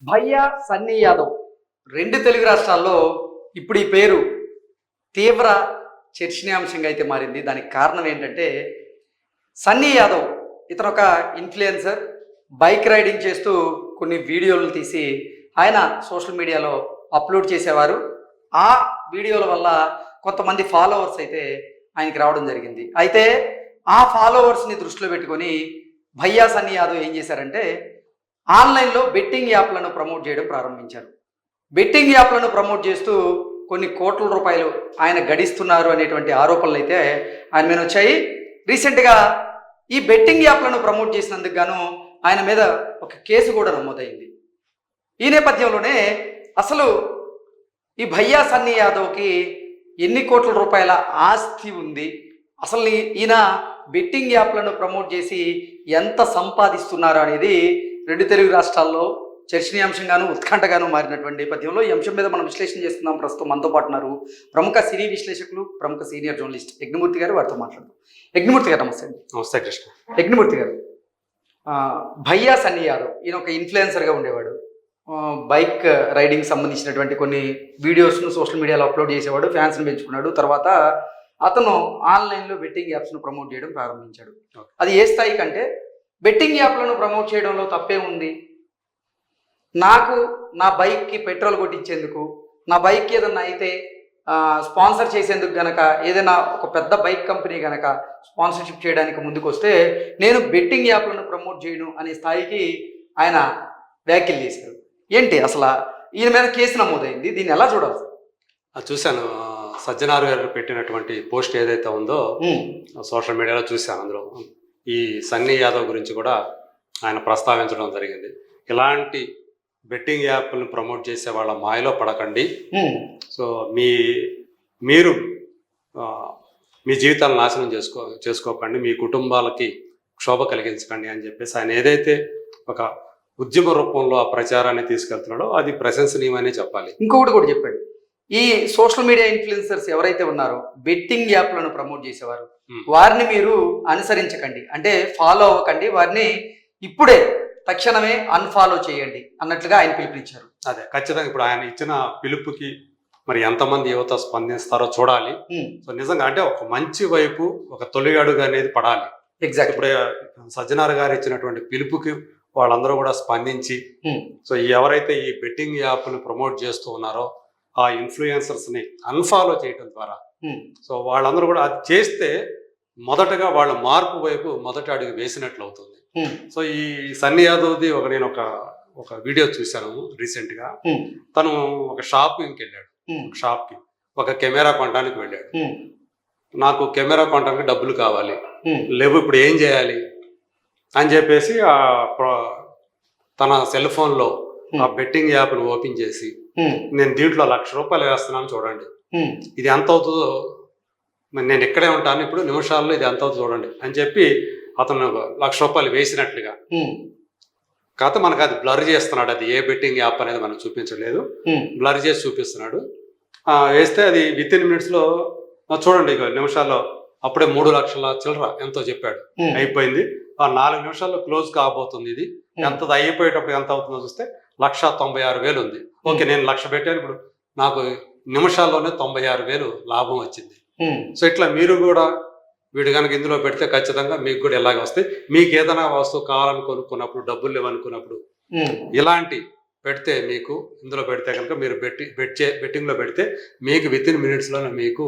భయ్యా సన్నీ యాదవ్ రెండు తెలుగు రాష్ట్రాల్లో ఇప్పుడు ఈ పేరు తీవ్ర చర్చనీయాంశంగా అయితే మారింది. దానికి కారణం ఏంటంటే సన్నీ యాదవ్ ఇతను ఒక ఇన్ఫ్లుయెన్సర్, బైక్ రైడింగ్ చేస్తూ కొన్ని వీడియోలు తీసి ఆయన సోషల్ మీడియాలో అప్లోడ్ చేసేవారు. ఆ వీడియోల వల్ల కొంతమంది ఫాలోవర్స్ అయితే ఆయనకి రావడం జరిగింది. అయితే ఆ ఫాలోవర్స్ని దృష్టిలో పెట్టుకొని భయ్యా సన్నీ యాదవ్ ఏం చేశారంటే ఆన్లైన్లో బెట్టింగ్ యాప్లను ప్రమోట్ చేయడం ప్రారంభించారు. బెట్టింగ్ యాప్లను ప్రమోట్ చేస్తూ కొన్ని కోట్ల రూపాయలు ఆయన గడిస్తున్నారు అనేటువంటి ఆరోపణలు అయితే ఆయన మీద వచ్చాయి. రీసెంట్గా ఈ బెట్టింగ్ యాప్లను ప్రమోట్ చేసినందుకు గాను ఆయన మీద ఒక కేసు కూడా నమోదైంది. ఈ నేపథ్యంలోనే అసలు ఈ భయ్యా సన్నీ యాదవ్కి ఎన్ని కోట్ల రూపాయల ఆస్తి ఉంది, అసలు ఈయన బెట్టింగ్ యాప్లను ప్రమోట్ చేసి ఎంత సంపాదిస్తున్నారు అనేది రెండు తెలుగు రాష్ట్రాల్లో చర్చనీయాంశంగాను ఉత్కంఠగాను మారినటువంటి నేపథ్యంలో ఈ అంశం మీద మనం విశ్లేషణ చేస్తున్నాం. ప్రస్తుతం మనతో పాటు ఉన్నారు ప్రముఖ సినీ విశ్లేషకులు, ప్రముఖ సీనియర్ జర్నలిస్ట్ యజ్ఞమూర్తి గారు. వారితో మాట్లాడదాం. యజ్ఞమూర్తి గారు నమస్తే అండి. నమస్తే కృష్ణ. యజ్ఞమూర్తి గారు, భయ్యా సన్నీ యాదవ్ ఈయన ఒక ఇన్ఫ్లుయెన్సర్గా ఉండేవాడు. బైక్ రైడింగ్ సంబంధించినటువంటి కొన్ని వీడియోస్ను సోషల్ మీడియాలో అప్లోడ్ చేసేవాడు, ఫ్యాన్స్ని పెంచుకున్నాడు. తర్వాత అతను ఆన్లైన్లో బెట్టింగ్ యాప్స్ను ప్రమోట్ చేయడం ప్రారంభించాడు. అది ఏ స్థాయి కంటే బెట్టింగ్ యాప్లను ప్రమోట్ చేయడంలో తప్పే ఉంది, నాకు నా బైక్కి పెట్రోల్ కొట్టించేందుకు, నా బైక్ ఏదన్నా అయితే స్పాన్సర్ చేసేందుకు గనక ఏదైనా ఒక పెద్ద బైక్ కంపెనీ గనక స్పాన్సర్షిప్ చేయడానికి ముందుకు వస్తే నేను బెట్టింగ్ యాప్లను ప్రమోట్ చేయను అనే స్థాయికి ఆయన వ్యాఖ్యలు చేశారు. ఏంటి అసలు ఈయన మీద కేసు నమోదైంది, దీన్ని ఎలా చూడాలి? చూశాను, సజ్జనార్ గారు పెట్టినటువంటి పోస్ట్ ఏదైతే ఉందో సోషల్ మీడియాలో చూశాను. అందులో ఈ సన్నీ యాదవ్ గురించి కూడా ఆయన ప్రస్తావించడం జరిగింది. ఇలాంటి బెట్టింగ్ యాప్లను ప్రమోట్ చేసే వాళ్ళ మాయలో పడకండి, సో మీరు మీ జీవితాలను నాశనం చేసుకోకండి, మీ కుటుంబాలకి క్షోభ కలిగించకండి అని చెప్పేసి ఆయన ఏదైతే ఒక ఉద్యమ రూపంలో ఆ ప్రచారాన్ని తీసుకెళ్తున్నాడో అది ప్రశంసనీయమనే చెప్పాలి. ఇంకొకటి కూడా చెప్పాడు, ఈ సోషల్ మీడియా ఇన్ఫ్లుయెన్సర్స్ ఎవరైతే ఉన్నారో బెట్టింగ్ యాప్లను ప్రమోట్ చేసేవారు వారిని మీరు అనుసరించకండి, అంటే ఫాలో అవ్వకండి, వారిని ఇప్పుడే తక్షణమే అన్ఫాలో చేయండి అన్నట్లుగా ఆయన పిలుపునిచ్చారు. అదే ఖచ్చితంగా ఇప్పుడు ఆయన ఇచ్చిన పిలుపుకి మరి ఎంతమంది యువత స్పందిస్తారో చూడాలి. సో నిజంగా అంటే ఒక మంచి వైపు ఒక తొలి అడుగు అనేది పడాలి. ఎగ్జాక్ట్. ఇప్పుడు సజ్జనార్ గారు ఇచ్చినటువంటి పిలుపుకి వాళ్ళందరూ కూడా స్పందించి సో ఎవరైతే ఈ బెట్టింగ్ యాప్ను ప్రమోట్ చేస్తూ ఉన్నారో ఆ ఇన్ఫ్లుయెన్సర్స్ ని అన్ఫాలో చేయడం ద్వారా సో వాళ్ళందరూ కూడా అది చేస్తే మొదటగా వాళ్ళ మార్పు వైపు మొదటి అడుగు వేసినట్లు అవుతుంది. సో ఈ సన్నీ యాదవ్ది నేను ఒక వీడియో చూశాను రీసెంట్ గా. తను ఒక షాపింగ్కి వెళ్ళాడు, షాప్కి ఒక కెమెరా కొనడానికి వెళ్ళాడు. నాకు కెమెరా కొనడానికి డబ్బులు కావాలి, లేవు, ఇప్పుడు ఏం చేయాలి అని చెప్పేసి తన సెల్ ఫోన్లో ఆ బెట్టింగ్ యాప్ను ఓపెన్ చేసి నేను దీంట్లో ₹1,00,000 వేస్తున్నాను చూడండి, ఇది ఎంత అవుతుందో, నేను ఇక్కడే ఉంటాను ఇప్పుడు నిమిషాల్లో, ఇది ఎంత అవుతుందో చూడండి అని చెప్పి అతను ₹1,00,000 వేసినట్లుగా. కాకపోతే మనకు అది బ్లర్ చేస్తున్నాడు, అది ఏ బెట్టింగ్ యాప్ అనేది మనకు చూపించలేదు, బ్లర్ చేసి చూపిస్తున్నాడు. వేస్తే అది within minutes లో చూడండి, ఇక నిమిషాల్లో అప్పుడే 3,00,000 చిల్లర ఎంతో చెప్పాడు, అయిపోయింది. 4 నిమిషాల్లో క్లోజ్ కాబోతుంది. ఇది ఎంత అయిపోయేటప్పుడు ఎంత అవుతుందో చూస్తే 1,96,000 ఉంది. ఓకే, నేను 1,00,000 పెట్టాను, ఇప్పుడు నాకు నిమిషాల్లోనే 96,000 లాభం వచ్చింది. సో ఇట్లా మీరు కూడా వీడు కనుక ఇందులో పెడితే ఖచ్చితంగా మీకు కూడా ఇలాగే వస్తాయి. మీకు ఏదైనా వస్తువు కావాలని కొనుక్కున్నప్పుడు, డబ్బులు లేవనుకున్నప్పుడు ఇలాంటి పెడితే, మీకు ఇందులో పెడితే కనుక మీరు బెట్టింగ్లో పెడితే మీకు within minutes లోనే మీకు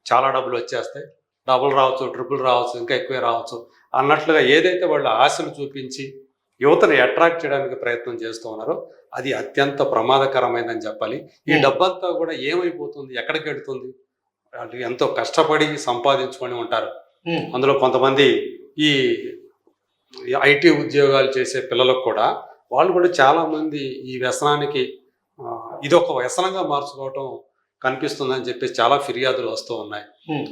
చాలా డబ్బులు వచ్చేస్తాయి. డబుల్ రావచ్చు, ట్రిపుల్ రావచ్చు, ఇంకా ఎక్కువే రావచ్చు అన్నట్లుగా ఏదైతే వాళ్ళు ఆశలు చూపించి యువతను అట్రాక్ట్ చేయడానికి ప్రయత్నం చేస్తూ ఉన్నారో అది అత్యంత ప్రమాదకరమైందని చెప్పాలి. ఈ డబ్బంతా కూడా ఏమైపోతుంది, ఎక్కడికి వెళుతుంది? వాళ్ళు ఎంతో కష్టపడి సంపాదించుకొని ఉంటారు. అందులో కొంతమంది ఈ ఐటీ ఉద్యోగాలు చేసే పిల్లలకు కూడా వాళ్ళు కూడా చాలా మంది ఈ వ్యసనానికి ఇది ఒక వ్యసనంగా మార్చుకోవటం కనిపిస్తుందని చెప్పేసి చాలా ఫిర్యాదులు వస్తూ ఉన్నాయి.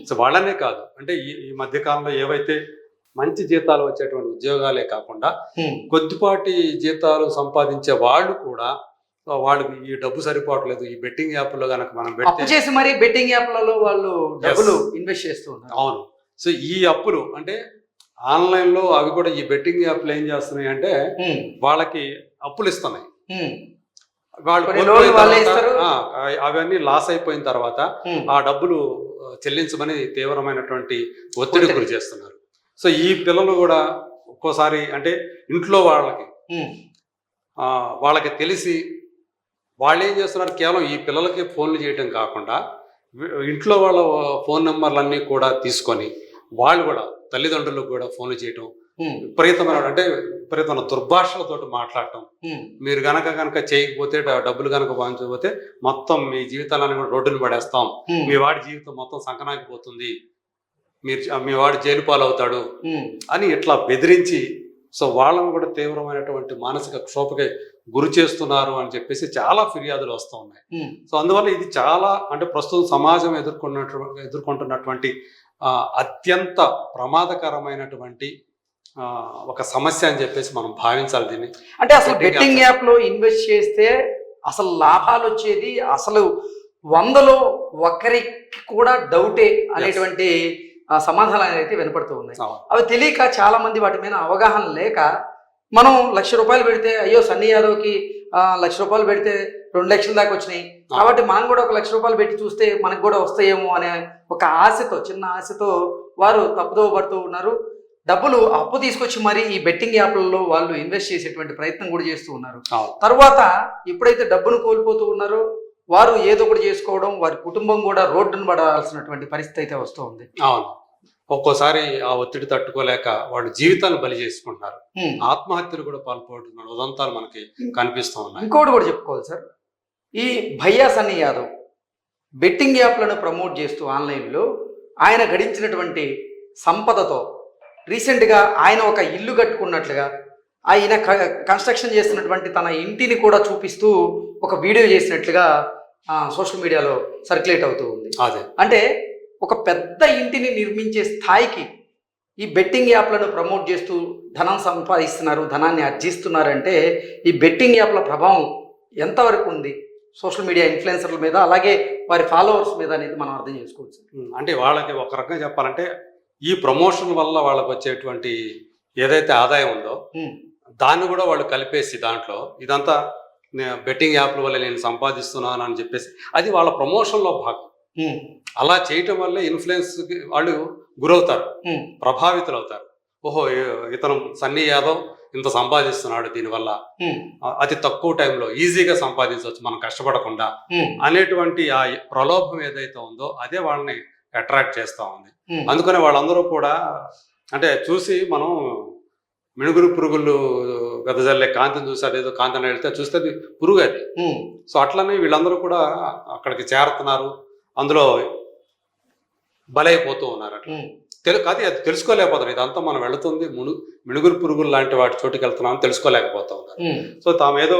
సో వాళ్ళనే కాదు, అంటే ఈ మధ్య కాలంలో ఏవైతే మంచి జీతాలు వచ్చేటువంటి ఉద్యోగాలే కాకుండా కొద్దిపాటి జీతాలు సంపాదించే వాళ్ళు కూడా వాళ్ళకి ఈ డబ్బు సరిపోవట్లేదు, ఈ బెట్టింగ్ యాప్లో కనుక మనం చేసి మరి బెట్టింగ్ యాప్లలో వాళ్ళు డబ్బులు ఇన్వెస్ట్ చేస్తూ ఉన్నారు. అవును. సో ఈ అప్పులు అంటే ఆన్లైన్లో అవి కూడా ఈ బెట్టింగ్ యాప్లు ఏం చేస్తున్నాయి అంటే వాళ్ళకి అప్పులు ఇస్తున్నాయి. వాళ్ళు కొన్ని కోల్పోయిన లోన్లు వాళ్ళే తర్వాత, ఇస్తారు. అవన్నీ లాస్ అయిపోయిన తర్వాత ఆ డబ్బులు చెల్లించమని తీవ్రమైనటువంటి ఒత్తిడి గురి చేస్తున్నారు. సో ఈ పిల్లలు కూడా ఒక్కోసారి అంటే ఇంట్లో వాళ్ళకి తెలిసి వాళ్ళు ఏం చేస్తున్నారు, కేవలం ఈ పిల్లలకి ఫోన్లు చేయటం కాకుండా ఇంట్లో వాళ్ళ ఫోన్ నెంబర్లన్నీ కూడా తీసుకొని వాళ్ళు కూడా తల్లిదండ్రులకు కూడా ఫోన్లు చేయటం, విపరీతమైన దుర్భాషలతో మాట్లాడటం, మీరు గనక చేయకపోతే డబ్బులు గనక వాంచకపోతే మొత్తం మీ జీవితాలను కూడా రోడ్డును పడేస్తాం, మీ వాడి జీవితం మొత్తం సంకనాకిపోతుంది, మీ వాడు జైలు పాలవుతాడు అని ఇట్లా బెదిరించి సో వాళ్ళను కూడా తీవ్రమైనటువంటి మానసిక క్షోభకి గురి చేస్తున్నారు అని చెప్పేసి చాలా ఫిర్యాదులు వస్తూ ఉన్నాయి. సో అందువల్ల ఇది చాలా అంటే ప్రస్తుతం సమాజం ఎదుర్కొంటున్నటువంటి అత్యంత ప్రమాదకరమైనటువంటి ఒక సమస్య అని చెప్పేసి మనం భావించాలి దీన్ని. అంటే అసలు బెట్టింగ్ యాప్ లో ఇన్వెస్ట్ చేస్తే అసలు లాభాలు వచ్చేది అసలు 100లో ఒకరికి కూడా డౌటే అనేటువంటి సమాధానాలు అయితే వినపడుతూ ఉన్నాయి. అవి తెలియక చాలా మంది వాటి మీద అవగాహన లేక మనం ₹1,00,000 పెడితే అయ్యో సన్నీ యాదవ్కి ₹1,00,000 పెడితే 2 లక్షల దాకా వచ్చినాయి కాబట్టి మనం కూడా ఒక ₹1,00,000 పెట్టి చూస్తే మనకు కూడా వస్తాయేమో అనే ఒక ఆశతో, చిన్న ఆశతో వారు తప్పుదోవ పడుతూ ఉన్నారు. డబ్బులు అప్పు తీసుకొచ్చి మరి ఈ బెట్టింగ్ యాప్లలో వాళ్ళు ఇన్వెస్ట్ చేసేటువంటి ప్రయత్నం కూడా చేస్తూ ఉన్నారు. తర్వాత ఎప్పుడైతే డబ్బును కోల్పోతూ ఉన్నారో వారు ఏదో ఒకటి చేసుకోవడం, వారి కుటుంబం కూడా రోడ్డును పడాల్సినటువంటి పరిస్థితి అయితే వస్తూ ఉంది. ఒక్కోసారి ఆ ఒత్తిడి తట్టుకోలేక వాళ్ళు జీవితాన్ని బలి చేసుకుంటున్నారు, ఆత్మహత్యలు కూడా పాల్పడుతున్నారు, ఉదంతాలు మనకి కనిపిస్తూ ఉన్నాయి. ఇంకోటి కూడా చెప్పుకోవాలి సార్, ఈ భయ్యా సన్నీ యాదవ్ బెట్టింగ్ యాప్లను ప్రమోట్ చేస్తూ ఆన్లైన్లో ఆయన గడించినటువంటి సంపదతో రీసెంట్గా ఆయన ఒక ఇల్లు కట్టుకున్నట్లుగా ఆయన కన్స్ట్రక్షన్ చేస్తున్నటువంటి తన ఇంటిని కూడా చూపిస్తూ ఒక వీడియో చేసినట్లుగా సోషల్ మీడియాలో సర్క్యులేట్ అవుతూ ఉంది. అంటే ఒక పెద్ద ఇంటిని నిర్మించే స్థాయికి ఈ బెట్టింగ్ యాప్లను ప్రమోట్ చేస్తూ ధనం సంపాదిస్తున్నారు, ధనాన్ని ఆర్జిస్తున్నారంటే ఈ బెట్టింగ్ యాప్ల ప్రభావం ఎంతవరకు ఉంది సోషల్ మీడియా ఇన్ఫ్లుయెన్సర్ల మీద, అలాగే వారి ఫాలోవర్స్ మీద అనేది మనం అర్థం చేసుకోవచ్చు. అంటే వాళ్ళకి ఒక రకంగా చెప్పాలంటే ఈ ప్రమోషన్ వల్ల వాళ్ళకి వచ్చేటువంటి ఏదైతే ఆదాయం ఉందో దాన్ని కూడా వాళ్ళు కలిపేసి దాంట్లో ఇదంతా బెట్టింగ్ యాప్ల వల్ల నేను సంపాదిస్తున్నాను అని చెప్పేసి అది వాళ్ళ ప్రమోషన్లో భాగం. అలా చేయటం వల్ల ఇన్ఫ్లుయెన్స్ వాళ్ళు గురవుతారు, ప్రభావితులు అవుతారు. ఓహో ఇతను సన్నీ యాదవ్ ఇంత సంపాదిస్తున్నాడు, దీనివల్ల అతి తక్కువ టైంలో ఈజీగా సంపాదించవచ్చు మనం కష్టపడకుండా అనేటువంటి ఆ ప్రలోభం ఏదైతే ఉందో అదే వాళ్ళని అట్రాక్ట్ చేస్తూ ఉంది. అందుకనే వాళ్ళందరూ కూడా అంటే చూసి మనం మిణుగురు పురుగులు గదజల్లే కాంతిని చూసాడు, ఏదో కాంతిని వెళ్తే చూస్తే అది పురుగు అది. సో అట్లనే వీళ్ళందరూ కూడా అక్కడికి చేరుతున్నారు, అందులో బలైపోతూ ఉన్నారు. అట్లా కాదు అది తెలుసుకోలేకపోతారు, ఇదంతా మనం వెళుతుంది మిణుగురు పురుగులు లాంటి వాటి చోటుకి వెళ్తున్నామని తెలుసుకోలేకపోతా ఉన్నారు. సో తామేదో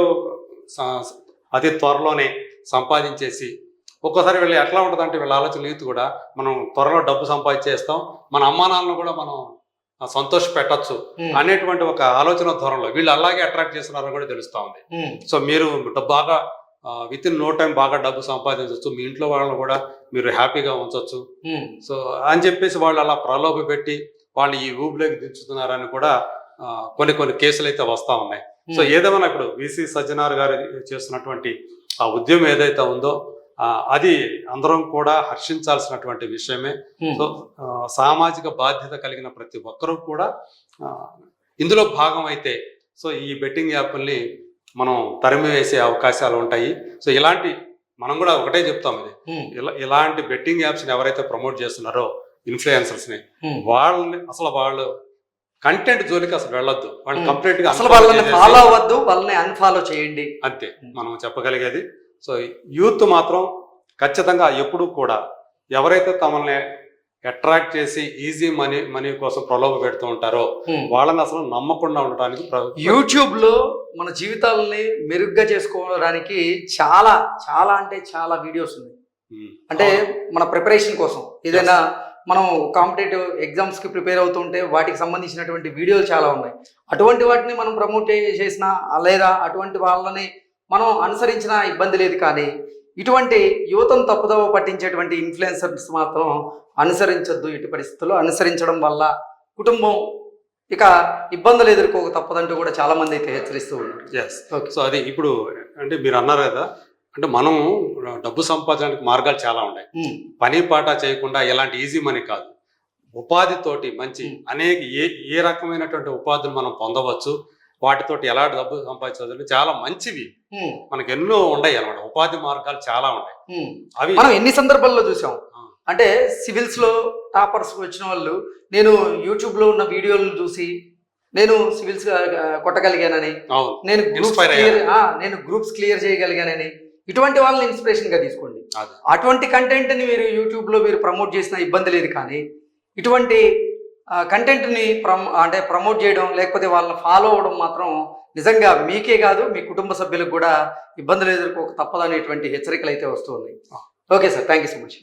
అతి త్వరలోనే సంపాదించేసి ఒక్కోసారి వీళ్ళు ఎట్లా ఉంటుంది అంటే వీళ్ళ ఆలోచన రీతి కూడా మనం త్వరలో డబ్బు సంపాదించేస్తాం, మన అమ్మానాలను కూడా మనం సంతోష పెట్టచ్చు అనేటువంటి ఒక ఆలోచన ధోరణిలో వీళ్ళు అలాగే అట్రాక్ట్ చేస్తున్నారని కూడా తెలుస్తూ ఉంది. సో మీరు బాగా విత్ ఇన్ నో టైం బాగా డబ్బు సంపాదించవచ్చు, మీ ఇంట్లో వాళ్ళని కూడా మీరు హ్యాపీగా ఉంచవచ్చు. సో అని చెప్పేసి వాళ్ళు అలా ప్రలోభ పెట్టి వాళ్ళు ఈ ఊబిలోకి దించుతున్నారని కూడా కొన్ని కేసులు అయితే వస్తూ ఉన్నాయి. సో ఏదేమైనా ఇప్పుడు విసి సజ్జనార్ గారు చేస్తున్నటువంటి ఆ ఉద్యమం ఏదైతే ఉందో అది అందరం కూడా హర్షించాల్సినటువంటి విషయమే. సో సామాజిక బాధ్యత కలిగిన ప్రతి ఒక్కరూ కూడా ఇందులో భాగం అయితే సో ఈ బెట్టింగ్ యాప్ల్ని మనం తరిమి వేసే అవకాశాలు ఉంటాయి. సో ఇలాంటి మనం కూడా ఒకటే చెప్తాం, ఇది ఇలాంటి బెట్టింగ్ యాప్స్ని ఎవరైతే ప్రమోట్ చేస్తున్నారో ఇన్ఫ్లుయెన్సర్స్ని వాళ్ళు కంటెంట్ జోలికి అసలు వెళ్ళొద్దు, వాళ్ళు కంప్లీట్ గా ఫాలో అవ్వద్దు, వాళ్ళని అన్ఫాలో చేయండి, అంతే మనం చెప్పగలిగేది. సో యూత్ మాత్రం ఖచ్చితంగా ఎప్పుడూ కూడా ఎవరైతే తమల్ని అట్రాక్ట్ చేసి ఈజీ మనీ కోసం ప్రలోభ పెడుతూ ఉంటారో వాళ్ళని అసలు నమ్మకుండా ఉండటానికి యూట్యూబ్ లో మన జీవితాలని మెరుగ్గా చేసుకోవడానికి చాలా చాలా అంటే చాలా వీడియోస్ ఉన్నాయి. అంటే మన ప్రిపరేషన్ కోసం ఏదైనా మనం కాంపిటేటివ్ ఎగ్జామ్స్ కి ప్రిపేర్ అవుతుంటే వాటికి సంబంధించినటువంటి వీడియోలు చాలా ఉన్నాయి. అటువంటి వాటిని మనం ప్రమోట్ చేసినా లేదా అటువంటి వాళ్ళని మనం అనుసరించిన ఇబ్బంది లేదు. కానీ ఇటువంటి యువతను తప్పుదోవ పట్టించేటువంటి ఇన్ఫ్లుయెన్సర్స్ మాత్రం అనుసరించొద్దు ఎట్టి పరిస్థితుల్లో. అనుసరించడం వల్ల కుటుంబం ఇక ఇబ్బందులు ఎదుర్కోక తప్పదంటూ కూడా చాలా మంది అయితే హెచ్చరిస్తూ ఉన్నారు. ఎస్. ఓకే. సో అది ఇప్పుడు అంటే మీరు అన్నారు కదా, అంటే మనము డబ్బు సంపాదించడానికి మార్గాలు చాలా ఉన్నాయి. పని పాట చేయకుండా ఎలాంటి ఈజీ మనీ కాదు, ఉపాధితోటి మంచి అనేక ఏ రకమైనటువంటి ఉపాధులు మనం పొందవచ్చు, వాటితోటి ఎలా డబ్బు సంపాదించవచ్చు, చాలా మంచివి మనకు ఎన్నో ఉన్నాయి అన్నమాట. ఉపాధి మార్గాలు చాలా ఉన్నాయి. అవి మనం ఎన్ని సందర్భాల్లో చూసాం. అంటే సివిల్స్ లో టాపర్స్ వచ్చిన వాళ్ళు నేను యూట్యూబ్ లో ఉన్న వీడియోలు చూసి నేను సివిల్స్ కొట్టగలిగానని, నేను గ్రూప్స్ క్లియర్ చేయగలిగానని, ఇటువంటి వాళ్ళని ఇన్స్పిరేషన్ గా తీసుకోండి. అటువంటి కంటెంట్ ని మీరు యూట్యూబ్ లో మీరు ప్రమోట్ చేసిన ఇబ్బంది లేదు. కానీ ఇటువంటి కంటెంట్ ని ప్రమోట్ చేయడం లేకపోతే వాళ్ళని ఫాలో అవడం మాత్రం నిజంగా మీకే కాదు మీ కుటుంబ సభ్యులకు కూడా ఇబ్బందులు ఎదుర్కోక తప్పదనేటువంటి హెచ్చరికలు అయితే వస్తూ ఉన్నాయి. Okay sir, thank you so much.